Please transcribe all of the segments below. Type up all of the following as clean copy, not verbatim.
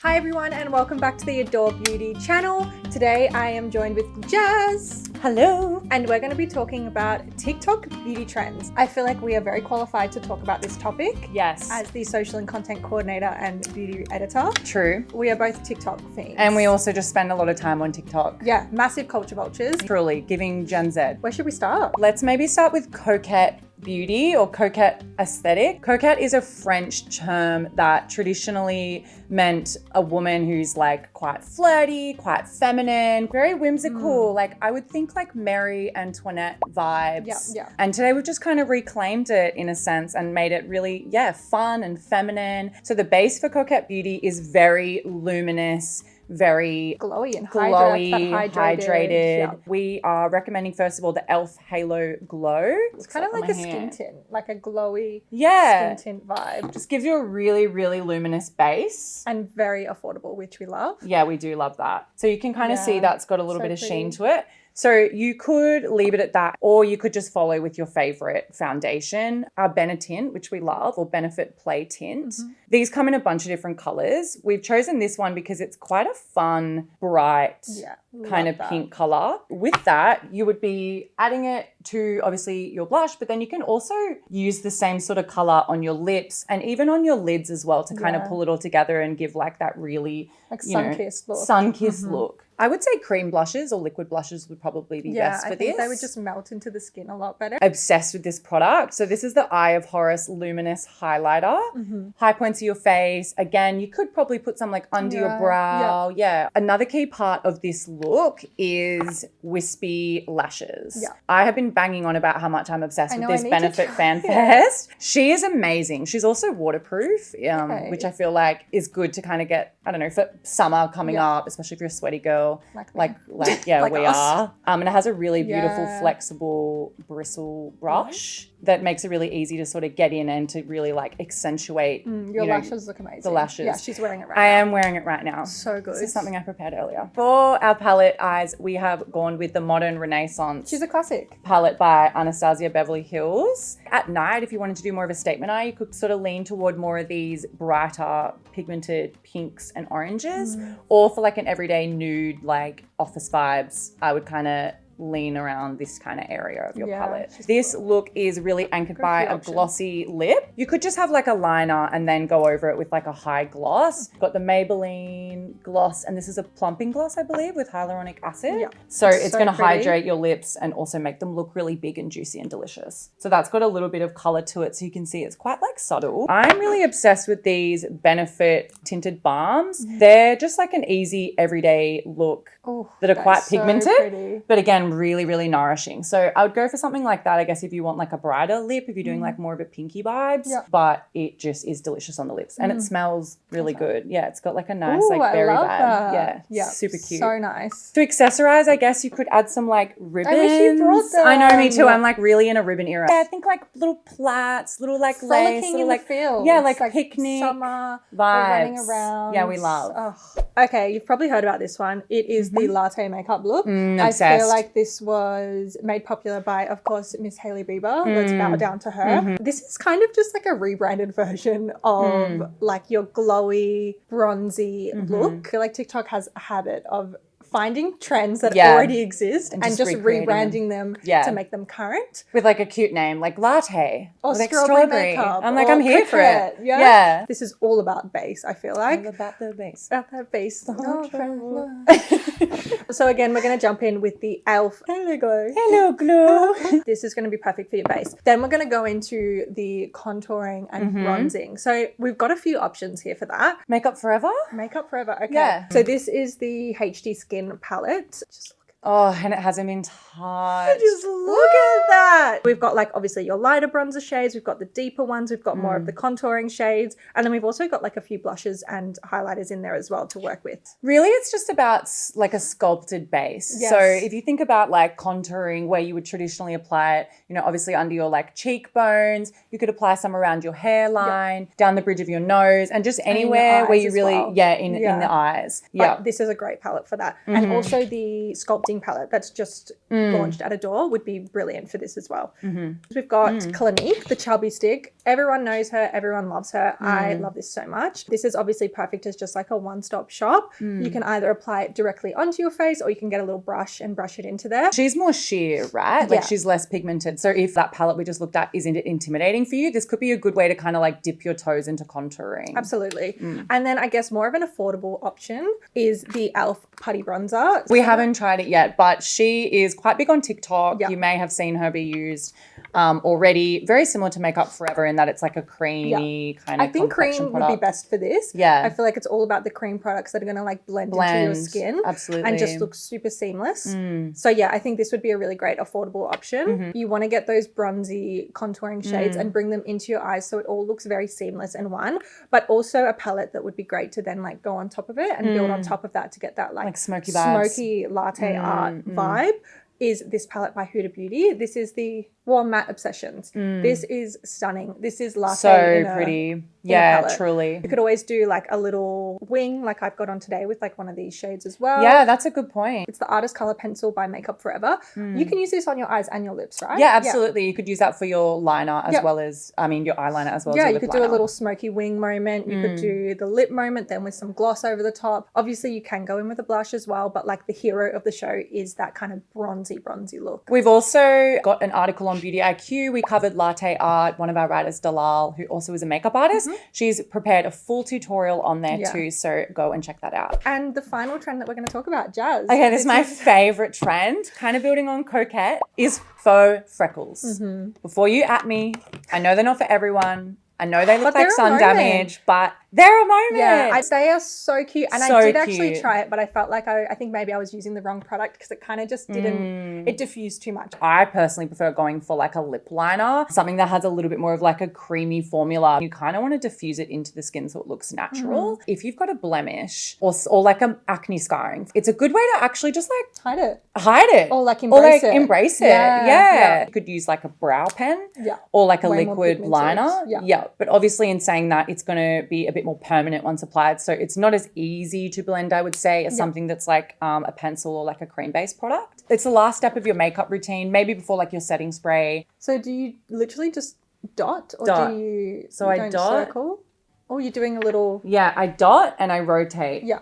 Hi everyone and welcome back to the Adore Beauty channel. Today I am joined with Jazz. Hello. And we're going to be talking about TikTok beauty trends. I feel like we are very qualified to talk about this topic. Yes. As the social and content coordinator and beauty editor. True. We are both TikTok fiends. And we also just spend a lot of time on TikTok. Yeah, massive culture vultures. Truly, giving Gen Z. Where should we start? Let's maybe start with coquette beauty or coquette aesthetic. Coquette is a French term that traditionally meant a woman who's like quite flirty, quite feminine, very whimsical. Like I would think like Marie Antoinette vibes. Yeah. And today we've just kind of reclaimed it in a sense and made it really, fun and feminine. So the base for coquette beauty is very luminous, very Glowy and hydrated. Yeah. We are recommending first of all the e.l.f. Halo Glow. It's kind of like a skin tint, like a glowy skin tint vibe. Just gives you a really, really luminous base. And very affordable, which we love. Yeah, we do love that. So you can kind of see that's got a little bit of sheen pretty. to it. So you could leave it at that, or you could just follow with your favorite foundation, our Benetint, which we love, or Benefit Play Tint. These come in a bunch of different colors. We've chosen this one because it's quite a fun, bright, kind of pink color. With that, you would be adding it to obviously your blush, but then you can also use the same sort of color on your lips and even on your lids as well to kind of pull it all together and give like that really like sun-kissed look. Sun-kissed look. I would say cream blushes or liquid blushes would probably be best for this. Yeah, I think they would just melt into the skin a lot better. Obsessed with this product. So this is the Eye of Horus Luminous Highlighter. High points of your face. Again, you could probably put some like under your brow. Yeah. Another key part of this look is wispy lashes. Yeah. I have been banging on about how much I'm obsessed with this Benefit Fan Fest. She is amazing. She's also waterproof, which I feel like is good to kind of get, I don't know, for summer coming up, especially if you're a sweaty girl. Like we are. And it has a really beautiful, flexible bristle brush that makes it really easy to sort of get in and to really like accentuate. Your lashes look amazing. The lashes. Yeah, she's wearing it right now. I am wearing it right now. So good. This is something I prepared earlier. For our palette eyes, we have gone with the Modern Renaissance. She's a classic. Palette by Anastasia Beverly Hills. At night, if you wanted to do more of a statement eye, you could sort of lean toward more of these brighter pigmented pinks and oranges. Or for like an everyday nude, like office vibes, I would kind of lean around this kind of area of your palette. This look is really anchored by a glossy lip. You could just have like a liner and then go over it with like a high gloss. Got the Maybelline gloss, and this is a plumping gloss, I believe, with hyaluronic acid. Yeah. So it's going to hydrate your lips and also make them look really big and juicy and delicious. So that's got a little bit of color to it, so you can see it's quite like subtle. I'm really obsessed with these Benefit tinted balms. They're just like an easy everyday look that are quite pigmented, but again, really, really nourishing. So I would go for something like that, I guess, if you want like a brighter lip, if you're doing like more of a pinky vibes, but it just is delicious on the lips and it smells really good. Yeah, it's got like a nice like berry vibe. Yeah, super cute. So nice. To accessorize, I guess you could add some like ribbons. I wish you brought them. I know, me too. I'm like really in a ribbon era. Yeah, I think like little plaits, little like lace, little like fields. Yeah, like picnic summer vibes. Running around. Yeah, we love. Okay, you've probably heard about this one. It is the latte makeup look. Obsessed. I feel like this was made popular by, of course, Miss Hailey Bieber. Let's bow down to her. This is kind of just like a rebranded version of like your glowy, bronzy look. I feel like TikTok has a habit of finding trends that already exist and just rebranding them to make them current. With like a cute name, like latte. Or like strawberry makeup. I'm like, I'm here for it. Yeah. This is all about base, I feel like. All about the base. About that base. So again, we're going to jump in with the e.l.f. Hello Glow. Hello Glow. This is going to be perfect for your base. Then we're going to go into the contouring and bronzing. So we've got a few options here for that. Makeup Forever? Makeup Forever. Okay. Yeah. So this is the HD Skin palette. Just and it hasn't been touched. Just look at that. We've got like obviously your lighter bronzer shades. We've got the deeper ones. We've got more of the contouring shades. And then we've also got like a few blushes and highlighters in there as well to work with. Really, it's just about like a sculpted base. Yes. So if you think about like contouring where you would traditionally apply it, you know, obviously under your like cheekbones, you could apply some around your hairline, down the bridge of your nose, and just anywhere where you really, in the eyes. Yeah. This is a great palette for that. And also the sculpting palette that's just launched at Adore would be brilliant for this as well. We've got Clinique, the Chubby Stick. Everyone knows her. Everyone loves her. I love this so much. This is obviously perfect as just like a one-stop shop. You can either apply it directly onto your face or you can get a little brush and brush it into there. She's more sheer, right? Like Yeah. she's less pigmented. So if that palette we just looked at isn't intimidating for you, this could be a good way to kind of like dip your toes into contouring. Absolutely. And then I guess more of an affordable option is the e.l.f. Putty Bronzer. We haven't tried it yet, but she is quite big on TikTok. Yeah. You may have seen her be used already. Very similar to Makeup Forever in that it's like a creamy kind of I think cream complexion would be product. best for this. Yeah. I feel like it's all about the cream products that are going to like blend into your skin. Absolutely. And just look super seamless. So yeah, I think this would be a really great affordable option. You want to get those bronzy contouring shades and bring them into your eyes so it all looks very seamless in one, but also a palette that would be great to then like go on top of it and build on top of that to get that like smoky vibes. smoky latte art vibe. Is this palette by Huda Beauty. This is the Warm Matte Obsessions. This is stunning. This is latte So in a- pretty. Yeah, palette. truly. You could always do like a little wing like I've got on today with like one of these shades as well. Yeah, that's a good point. It's the Artist Color Pencil by Makeup Forever. You can use this on your eyes and your lips, right? Yeah, absolutely. You could use that for your liner as Yeah. well as, your eyeliner as well as Yeah, your you lip could do a liner. little smoky wing moment. You could do the lip moment, then with some gloss over the top. Obviously, you can go in with a blush as well, but like the hero of the show is that kind of bronzy look. We've also got an article on Beauty IQ. We covered latte art. One of our writers, Dalal, who also is a makeup artist, she's prepared a full tutorial on there too. So go and check that out. And the final trend that we're going to talk about, Jazz. Okay, this is my favorite trend, kind of building on Coquette, is faux freckles. Before you at me, I know they're not for everyone. I know they look But like they're a sun moment. damage, but they're a moment. Yeah, they are so cute. And So I did actually cute. try it, but I felt like I think maybe I was using the wrong product because it kind of just didn't, it diffused too much. I personally prefer going for like a lip liner, something that has a little bit more of like a creamy formula. You kind of want to diffuse it into the skin so it looks natural. If you've got a blemish or like an acne scarring, it's a good way to actually just like Hide it. hide it. Or like embrace it. Embrace it. Yeah. You could use like a brow pen. Yeah. Or like a Way more liquid pigmented. liner. Yeah. But obviously in saying that, it's going to be a bit more permanent once applied. So it's not as easy to blend, I would say, as something that's like a pencil or like a cream-based product. It's the last step of your makeup routine, maybe before like your setting spray. So do you literally just dot or Dot. do you So I don't dot. circle? Or you're doing a little, Yeah, I dot and I rotate. yeah.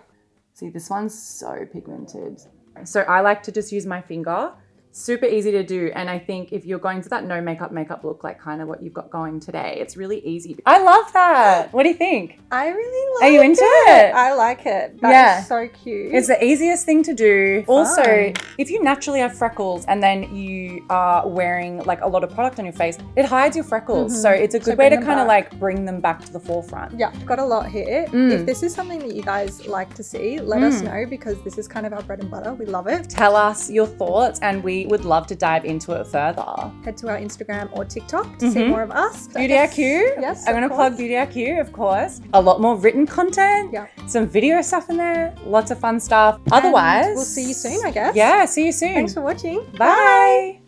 See, this one's so pigmented. So I like to just use my finger. Super easy to do. And I think if you're going for that no makeup look, like kind of what you've got going today, it's really easy. I love that. What do you think? I really like Are you into it? I like it. That is so cute. It's the easiest thing to do. Also, Fun. if you naturally have freckles and then you are wearing like a lot of product on your face, it hides your freckles. So it's a good way to bring them kind of back. like bring them back to the forefront. Yeah, got a lot here. If this is something that you guys like to see, let us know because this is kind of our bread and butter. We love it. Tell us your thoughts and we would love to dive into it further. Head to our Instagram or TikTok to see more of us. Beauty IQ. Yes, I'm going to of plug course. Beauty IQ, of course. A lot more written content. Yeah. Some video stuff in there. Lots of fun stuff. And Otherwise, we'll see you soon, I guess. Yeah, see you soon. Thanks for watching. Bye.